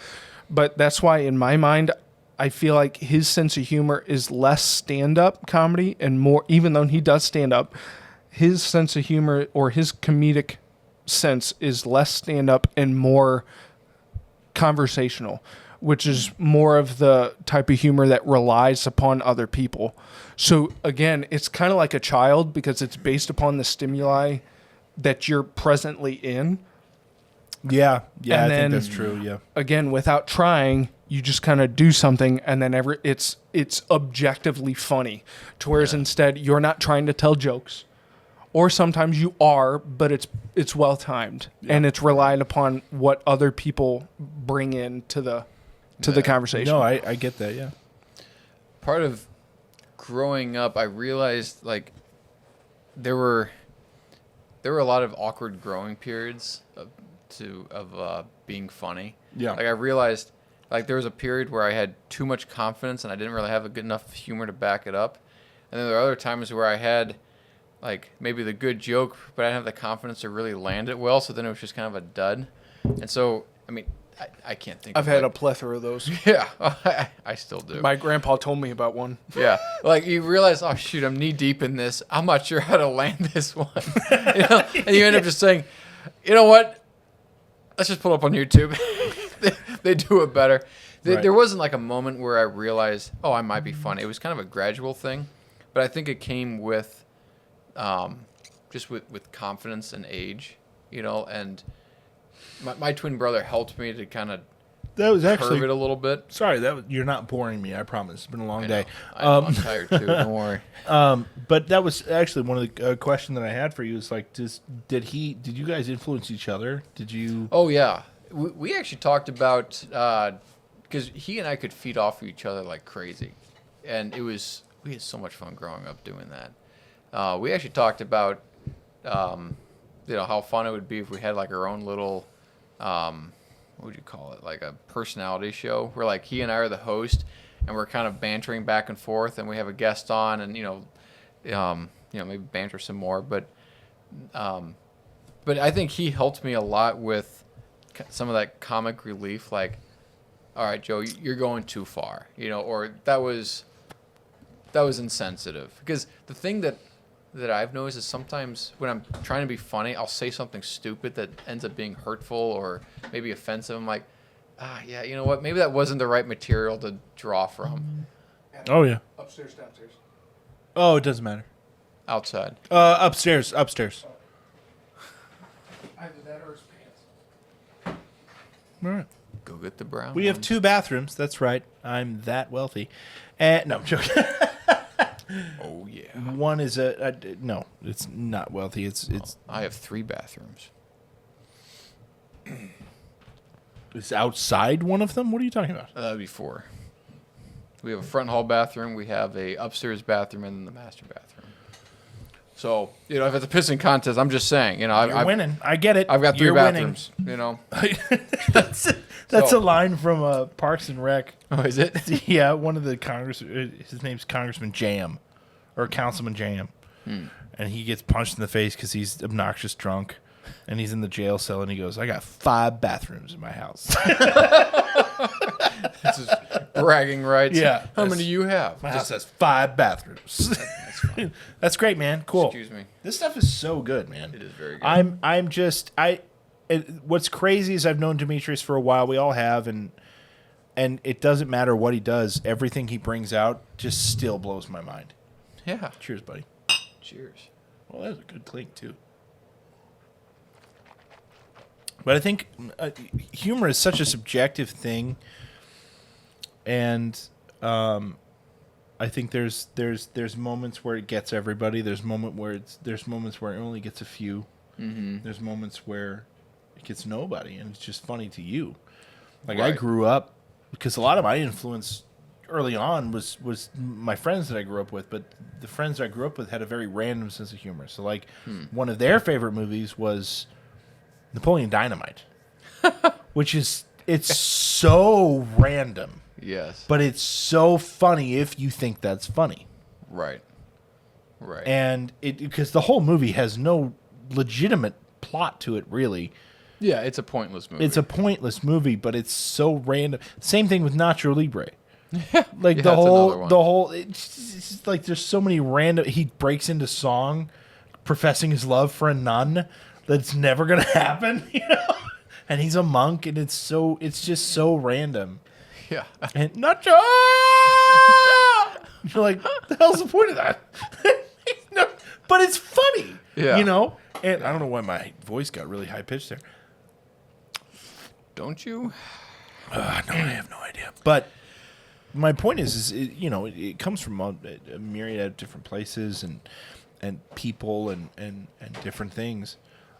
But that's why, in my mind, I feel like his sense of humor is less stand-up comedy and more, even though he does stand up, his sense of humor or his comedic sense is less stand-up and more conversational, which is more of the type of humor that relies upon other people. So, again, it's kind of like a child because it's based upon the stimuli that you're presently in. Yeah. Yeah, And I then- think that's true. Yeah. Again, without trying, you just kind of do something and then it's objectively funny. To whereas instead you're not trying to tell jokes, or sometimes you are, but it's well timed and it's reliant upon what other people bring in to the conversation. No, I get that. Yeah. Part of growing up, I realized like there were a lot of awkward growing periods of being funny. Yeah. Like I realized like there was a period where I had too much confidence and I didn't really have a good enough humor to back it up. And then there are other times where I had like maybe the good joke, but I didn't have the confidence to really land it well. So then it was just kind of a dud. And so, I mean, I can't think. I've had a plethora of those. Yeah, I still do. My grandpa told me about one. Yeah, like you realize, oh shoot, I'm knee deep in this. I'm not sure how to land this one. And you end up just saying, you know what? Let's just pull it up on YouTube. they do it better. Right. There wasn't like a moment where I realized, oh, I might be funny. It was kind of a gradual thing, but I think it came with, just with confidence and age, and my twin brother helped me to kind of That was curve actually it a little bit. sorry. You're not boring me. I promise. It's been a long I day. know. I know, I'm tired too. Don't worry. But that was actually one of the question that I had for you. Is like, did you guys influence each other? Did you? Oh yeah, we actually talked about because he and I could feed off of each other like crazy, and we had so much fun growing up doing that. We actually talked about how fun it would be if we had like our own little what would you call it, like a personality show where like he and I are the host and we're kind of bantering back and forth and we have a guest on and maybe banter some more, but I think he helped me a lot with some of that comic relief, like, all right, Joe, you're going too far, or that was insensitive. Because the thing that I've noticed is sometimes when I'm trying to be funny, I'll say something stupid that ends up being hurtful or maybe offensive. I'm like, yeah, you know what? Maybe that wasn't the right material to draw from. Oh yeah. Upstairs, downstairs. Oh, it doesn't matter. Outside. Upstairs. Either that or his pants. All right. Go get the brown. We have one. 2 bathrooms. That's right. I'm that wealthy. And no, I'm joking. Oh yeah. One is no, it's not wealthy. It's I have 3 bathrooms. it's outside one of them. What are you talking about? That'd be 4. We have a front hall bathroom. We have a upstairs bathroom and then the master bathroom. So if it's a pissing contest, I'm just saying. You're winning. I get it. I've got 3 You're bathrooms. That's So- a line from Parks and Rec. Oh, is it? Yeah, one of the his name's Congressman Jam, or Councilman Jam, and he gets punched in the face because he's obnoxious drunk, and he's in the jail cell, and he goes, "I got 5 bathrooms in my house." This is bragging rights. Yeah. How many do you have? My house has 5 bathrooms. That's fine. That's great, man. Cool. Excuse me. This stuff is so good, man. It is very good. What's crazy is I've known Demetrius for a while. We all have, and it doesn't matter what he does. Everything he brings out just still blows my mind. Yeah. Cheers, buddy. Cheers. Well, that was a good clink too. But I think humor is such a subjective thing, and I think there's moments where it gets everybody. There's moments where it only gets a few. Mm-hmm. There's moments where it gets nobody, and it's just funny to you. Like I Right. grew up because a lot of my influence early on was my friends that I grew up with, but the friends that I grew up with had a very random sense of humor. So like one of their favorite movies was Napoleon Dynamite, which it's so random, Yes. but it's so funny if you think that's funny. Right. Right. And because the whole movie has no legitimate plot to it, really. yeah, it's a pointless movie. It's a pointless movie, but it's so random. Same thing with Nacho Libre. Like Yeah, the that's another one. whole, it's just like there's so many random. He breaks into song, professing his love for a nun that's never gonna happen, And he's a monk, and it's just so random. Yeah. And Nacho, you're like, the hell's the point of that? No, but it's funny, Yeah. And I don't know why my voice got really high pitched there. Don't you? No, I have no idea. But my point is it comes from a myriad of different places and people and different things.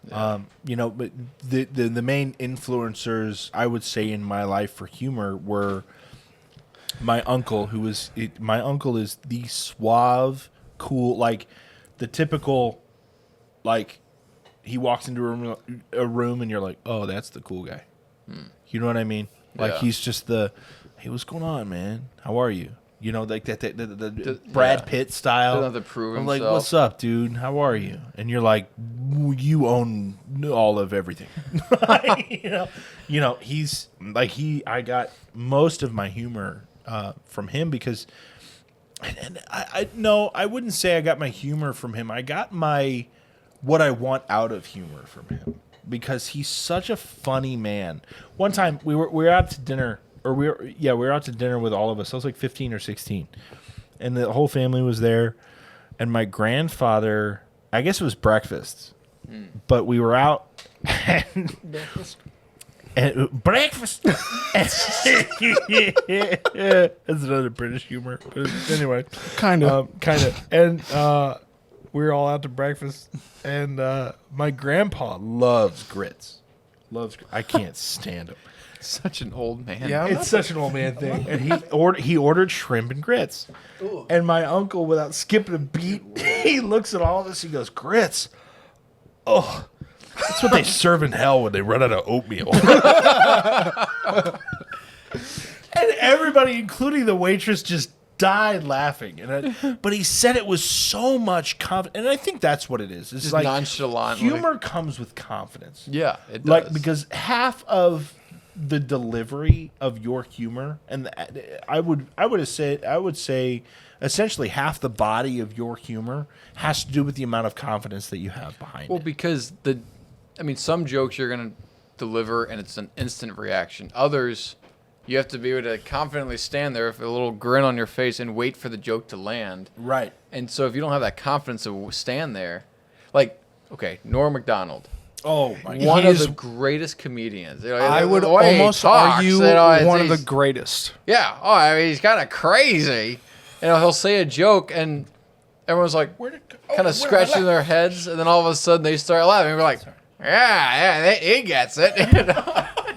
Yeah. But the main influencers I would say in my life for humor were my uncle, my uncle is the suave, cool, like the typical, like he walks into a room and you're like, oh, that's the cool guy. You know what I mean? Like Yeah. he's just hey, what's going on, man? How are you? Like the Brad Pitt style. Doesn't have to prove I'm like, himself. what's up, dude? How are you? And you're like, you own all of everything. He's like I got most of my humor from him because, and I wouldn't say I got my humor from him. I got what I want out of humor from him because he's such a funny man. One time we were out to dinner we were out to dinner with all of us. I was like 15 or 16, and the whole family was there. And my grandfather, I guess it was breakfast, but we were out and breakfast. That's another British humor. Anyway, Kind of. and we were all out to breakfast, and my grandpa loves grits. I can't stand them. Such an old man. Yeah. It's such an old man thing. And he ordered shrimp and grits. Ooh. And my uncle, without skipping a beat, he looks at all of us. He goes, grits. Oh, that's what they serve in hell when they run out of oatmeal. And everybody, including the waitress, just died laughing. But he said it was so much confidence. And I think that's what it is. It's Just like nonchalant. humor comes with confidence. Yeah, it does. Like, because half of the delivery of your humor, and I would say essentially half the body of your humor has to do with the amount of confidence that you have behind Well, it. because some jokes you're going to deliver and it's an instant reaction. Others, you have to be able to confidently stand there with a little grin on your face and wait for the joke to land. Right. And so if you don't have that confidence to stand there, like, okay, Norm Macdonald. Oh my One God. of the greatest comedians. I would The way he almost talks, argue it's- one of the greatest. Yeah. Oh, I mean, he's kind of crazy. He'll say a joke, and everyone's like, kind of scratching their heads, and then all of a sudden they start laughing. And we're like, yeah, he gets it.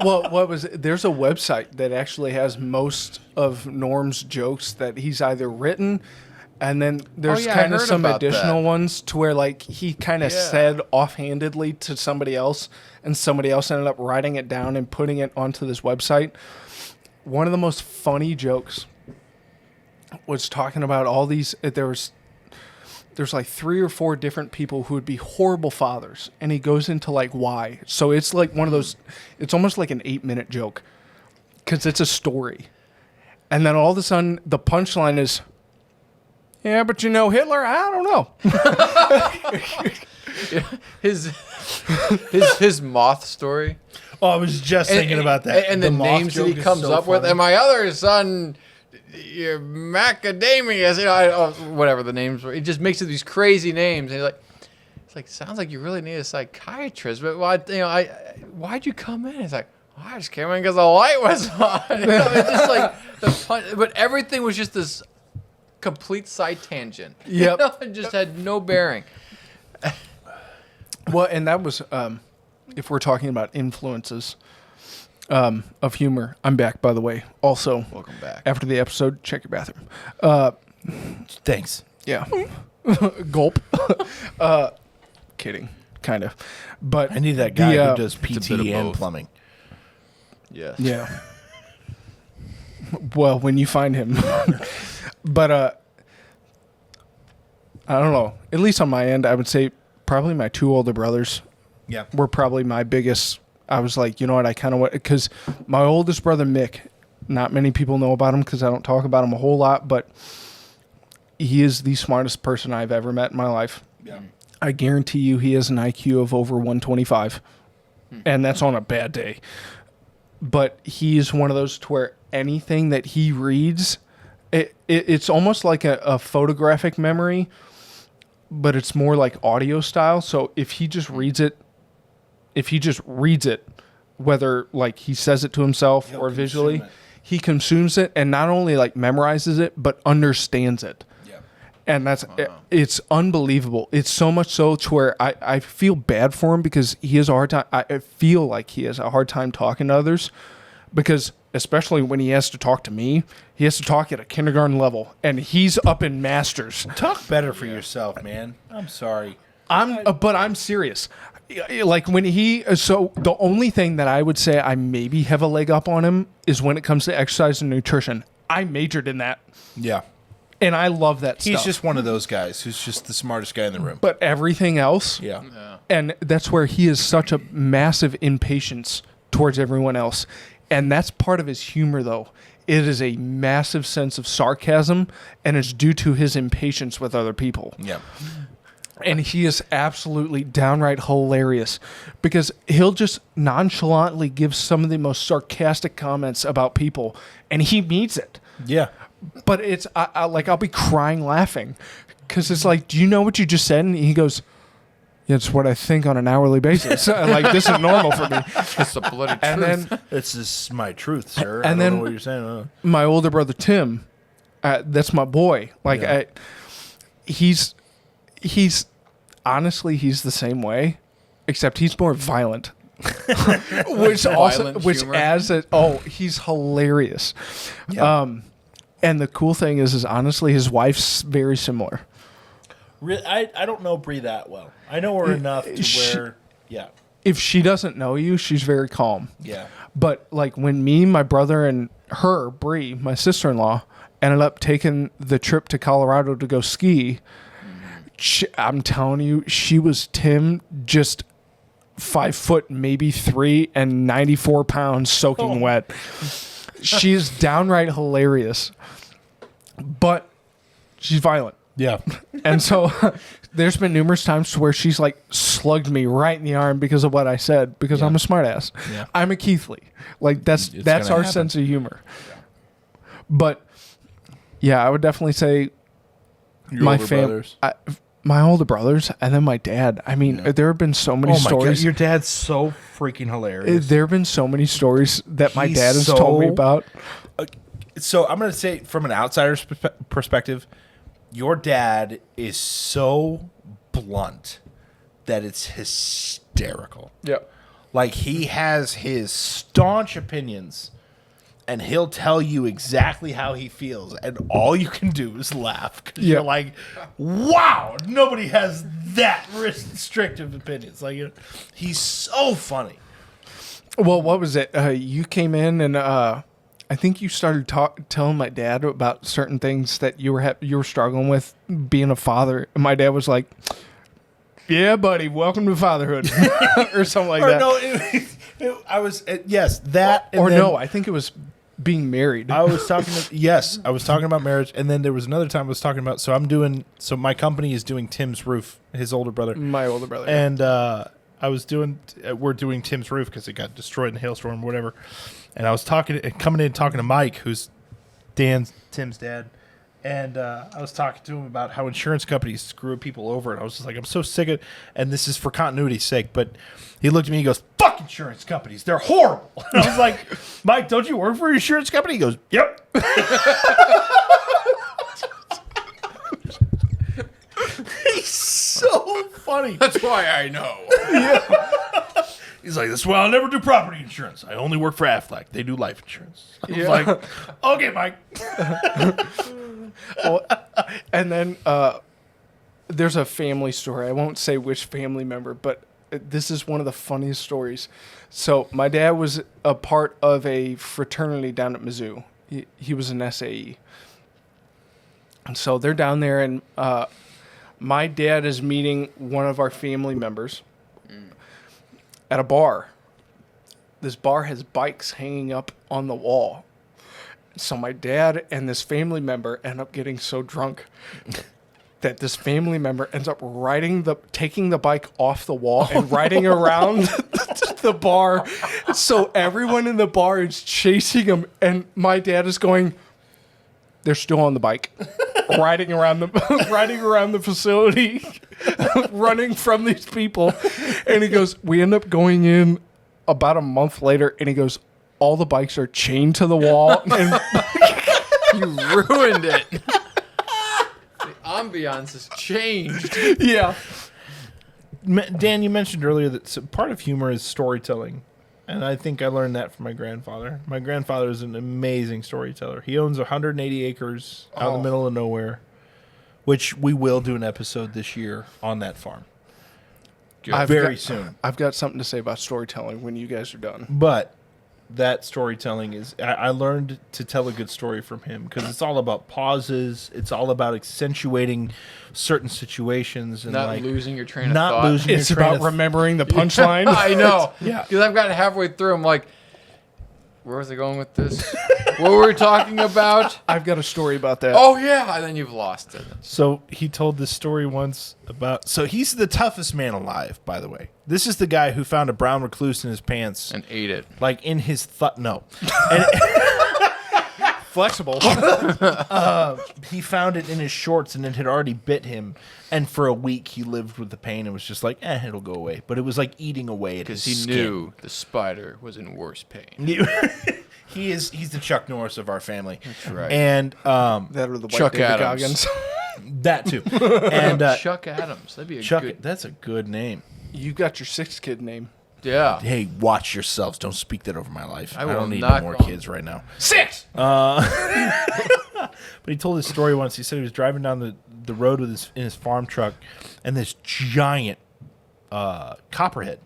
Well, there's a website that actually has most of Norm's jokes that he's either written, and then there's I kind of heard some about additional that. ones to where like he kind of said offhandedly to somebody else, and somebody else ended up writing it down and putting it onto this website. One of the most funny jokes was talking about all these. There's like 3 or 4 different people who would be horrible fathers, and he goes into like why. So it's like one of those. It's almost like an 8-minute joke because it's a story, and then all of a sudden the punchline is, yeah, but you know Hitler. I don't know. his moth story. Oh, I was just thinking about that. And the moth names that he joke is comes so up with. funny. And my other son, macadamias, whatever the names were. He just makes up these crazy names. And it's like, sounds like you really need a psychiatrist. But why'd you come in? It's like, I just came in because the light was on. It's just like but everything was just this complete side tangent. Yep. It just had no bearing. Well, and that was if we're talking about influences of humor. I'm back, by the way. Also, Welcome back. after the episode, check your bathroom. Thanks. Yeah. Gulp. Kidding, kind of. But I need that guy the, who does a bit PT of and both. plumbing. Yes. Yeah. Well, when you find him. But I don't know. At least on my end, I would say probably my 2 older brothers Yeah. were probably my biggest. I was like, you know what? I kind of want, because my oldest brother, Mick, not many people know about him because I don't talk about him a whole lot, but he is the smartest person I've ever met in my life. Yeah. I guarantee you he has an IQ of over 125, and that's on a bad day. But he is one of those to where anything that he reads, it's almost like a photographic memory, but it's more like audio style. So if he just reads it, whether like he says it to himself or visually, he consumes it and not only like memorizes it, but understands it. And it's unbelievable. It's so much so to where I feel bad for him because he has a hard time. I feel like he has a hard time talking to others because especially when he has to talk to me, he has to talk at a kindergarten level and he's up in masters. Talk better for yourself, man. I'm sorry. But I'm serious. Like when so the only thing that I would say I maybe have a leg up on him is when it comes to exercise and nutrition. I majored in that. Yeah. And I love that stuff. He's just one of those guys who's just the smartest guy in the room. But everything else, Yeah. and that's where he is such a massive impatience towards everyone else. And that's part of his humor, though. It is a massive sense of sarcasm, and it's due to his impatience with other people. Yeah. And he is absolutely downright hilarious because he'll just nonchalantly give some of the most sarcastic comments about people, and he means it. Yeah. But it's I'll be crying laughing because it's like, do you know what you just said? And he goes, yeah, it's what I think on an hourly basis. Like, this is normal for me. It's the bloody truth. And then It's just my truth, sir. And I don't then- know what you're saying. my older brother Tim, that's my boy. Like, Yeah. he's honestly, he's the same way, except he's more violent. Violent which humor. adds it. He's hilarious. Yeah. And the cool thing is honestly, his wife's very similar. I don't know Bree that well. I know her enough to where, yeah. If she doesn't know you, she's very calm. Yeah. But like when me, my brother, and her, Bree, my sister-in-law, ended up taking the trip to Colorado to go ski, I'm telling you, she was Tim, just 5 foot, maybe 3, and 94 pounds soaking wet. She is downright hilarious, but she's violent. Yeah. And so there's been numerous times where she's like slugged me right in the arm because of what I said, because I'm a smartass. Yeah. I'm a Keithley. Like that's It's our gonna happen. sense of humor. But yeah, I would definitely say Your my older brothers. my older brothers, and then my dad. I mean, there have been so many Oh my God, stories. your dad's so freaking hilarious. There have been so many stories that my He's dad has told me so- about. So I'm going to say, from an outsider's perspective, your dad is so blunt that it's hysterical. Yeah. Like, he has his staunch opinions, and he'll tell you exactly how he feels, and all you can do is laugh. 'Cause Yeah. you're like, wow, nobody has that restrictive opinions. Like, he's so funny. Well, what was it? You came in and I think you started telling my dad about certain things that you were struggling with being a father. And my dad was like, "Yeah, buddy, welcome to fatherhood," or something like that. No, I was yes that and Or then no, I think it was being married. I was talking. I was talking about marriage, and then there was another time I was talking about. So my company is doing Tim's roof, his older brother, my older brother. and we're doing Tim's roof because it got destroyed in a hailstorm or whatever. And I was coming in talking to Mike, who's Tim's dad, and I was talking to him about how insurance companies screw people over, and I was just like, I'm so sick of it. And this is for continuity's sake, but he looked at me, he goes, "Fuck insurance companies, they're horrible." And I was like, "Mike, don't you work for an insurance company?" He goes, "Yep." He's so funny. That's why I know. He's like, "That's why I'll never do property insurance. I only work for Aflac. They do life insurance." I was like, "Okay, Mike." Well, and then there's a family story. I won't say which family member, but this is one of the funniest stories. So my dad was a part of a fraternity down at Mizzou. He was an SAE. And so they're down there, and my dad is meeting one of our family members at a bar. This bar has bikes hanging up on the wall. So my dad and this family member end up getting so drunk that this family member ends up taking the bike off the wall and riding around the bar. So everyone in the bar is chasing him, and my dad is going, they're still on the bike, riding around the facility, running from these people. And he goes, we end up going in about a month later, and he goes, all the bikes are chained to the wall. And You ruined it. The ambiance has changed. yeah. Dan, you mentioned earlier that part of humor is storytelling. And I think I learned that from my grandfather. My grandfather is an amazing storyteller. He owns 180 acres out in the middle of nowhere, which we will do an episode this year on that farm. Very soon. I've got something to say about storytelling when you guys are done. But that storytelling is, I learned to tell a good story from him because it's all about pauses. It's all about accentuating certain situations and Not like losing your train of not thought. losing your It's train about of remembering the punchline. I know. Yeah. Because I've gotten halfway through. I'm like, where was I going with this? What were we talking about? I've got a story about that. Oh yeah, and then you've lost it. So he told this story once about. So he's the toughest man alive, by the way. This is the guy who found a brown recluse in his pants, And ate it. like in his no, and Flexible. he found it in his shorts, and it had already bit him. And for a week, he lived with the pain and was just like, it'll go away. But it was like eating away at his Because he skin. knew the spider was in worse pain. He's the Chuck Norris of our family. That's right. And That or the white Chuck David Adams. Goggins. that too. And Chuck Adams. That'd be a Chuck, good... that's a good name. You got your sixth kid name. Yeah. Hey, watch yourselves. Don't speak that over my life. I will don't need not no more go on. kids right now. 6! But he told his story once. He said he was driving down the road with in his farm truck, and this giant copperhead.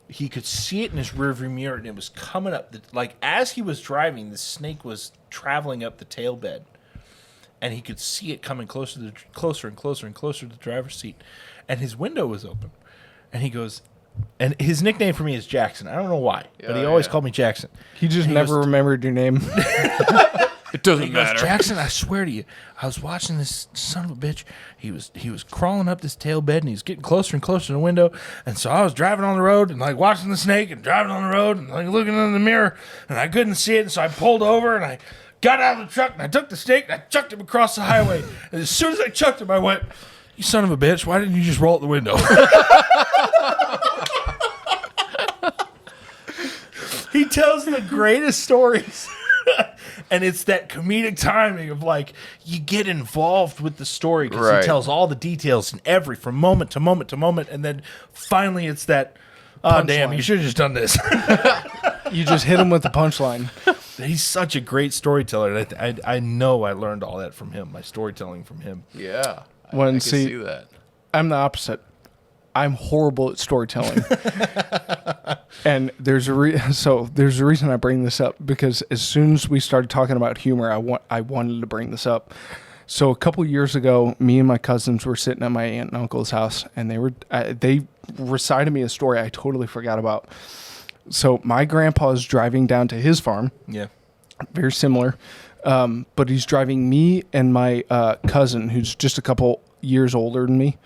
He could see it in his rearview mirror, and it was coming up. Like as he was driving, the snake was traveling up the tail bed, and he could see it coming closer and closer to the driver's seat, and his window was open, and he goes. And his nickname for me is Jackson. I don't know why, but he always called me Jackson. He just never remembered your name. It doesn't He goes, matter. Jackson, I swear to you, I was watching this son of a bitch. He was crawling up this tail bed, and he was getting closer and closer to the window. And so I was driving on the road and like watching the snake and driving on the road and like looking in the mirror, and I couldn't see it. And so I pulled over and I got out of the truck and I took the snake and I chucked him across the highway. And as soon as I chucked him, I went, "You son of a bitch! Why didn't you just roll out the window?" He tells the greatest stories. And it's that comedic timing of like you get involved with the story because Right. he tells all the details and from moment to moment to moment, and then finally it's that, oh damn, Punchline. you should have just done this. You just hit him with the punchline. He's such a great storyteller. And I know I learned all that from him, my storytelling from him. Yeah. I When can see that. I'm the opposite. I'm horrible at storytelling. And there's a reason I bring this up, because as soon as we started talking about humor, I wanted to bring this up. So a couple years ago, me and my cousins were sitting at my aunt and uncle's house, and they recited me a story I totally forgot about. So my grandpa is driving down to his farm. Yeah. Very similar. But he's driving me and my cousin, who's just a couple years older than me.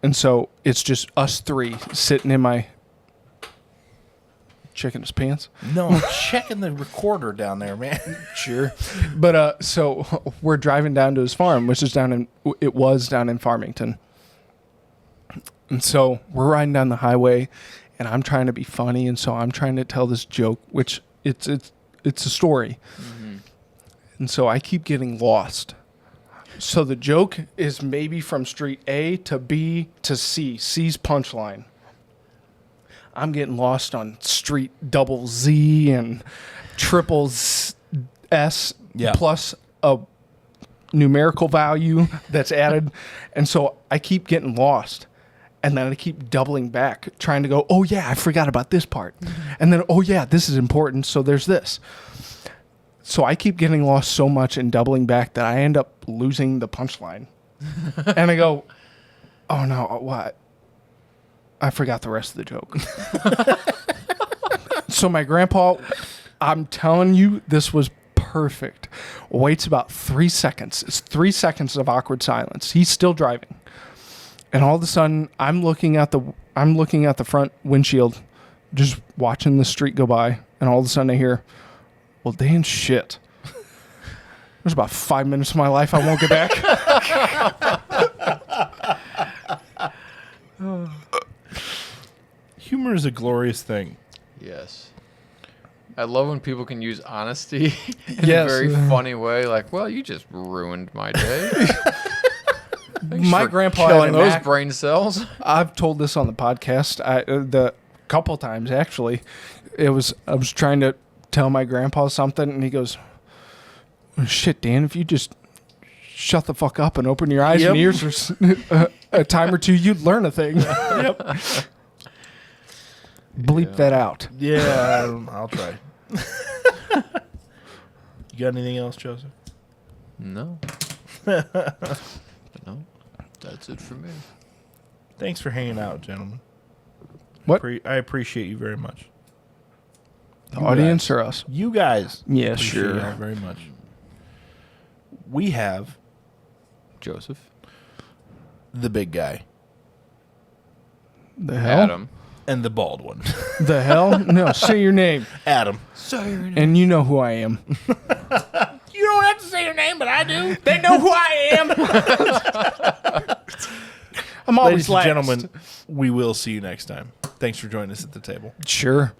And so it's just us three sitting in my... Checking his pants? No, I'm checking the recorder down there, man. Sure. But so we're driving down to his farm, which is down in Farmington. And so we're riding down the highway, and I'm trying to be funny, and so I'm trying to tell this joke, which it's a story. Mm-hmm. And so I keep getting lost. So the joke is maybe from street A to B to C. C's punchline. I'm getting lost on street double Z and triple S plus a numerical value that's added. And so I keep getting lost. And then I keep doubling back, trying to go, oh, yeah, I forgot about this part. Mm-hmm. And then, oh, yeah, this is important, so there's this. So I keep getting lost so much and doubling back that I end up losing the punchline. And I go, oh, no, what? I forgot the rest of the joke. So my grandpa, I'm telling you, this was perfect. Waits about 3 seconds. It's 3 seconds of awkward silence. He's still driving. And all of a sudden, I'm looking at the front windshield, just watching the street go by. And all of a sudden I hear, well, Dan, shit. There's about 5 minutes of my life I won't get back. Humor is a glorious thing. Yes. I love when people can use honesty in Yes. a very funny way. Like, well, you just ruined my day. Thanks My for grandpa had killing a those knack- brain cells. I've told this on the podcast the couple times, actually. I was trying to tell my grandpa something, and he goes, shit, Dan, if you just shut the fuck up and open your eyes and ears for a time or two, you'd learn a thing. Yep. Bleep that out. Yeah, I'll try. You got anything else, Joseph? No. No. That's it for me. Thanks for hanging out, gentlemen. What? I appreciate you very much. The audience or us? You guys. Yeah, Appreciate sure. y'all very much. We have Joseph. the big guy The hell? Adam. and the bald one. The hell? No, say your name. Adam. And you know who I am. You don't have to say your name, but I do. They know who I am. I'm always Ladies and last. gentlemen, we will see you next time. Thanks for joining us at the table. Sure.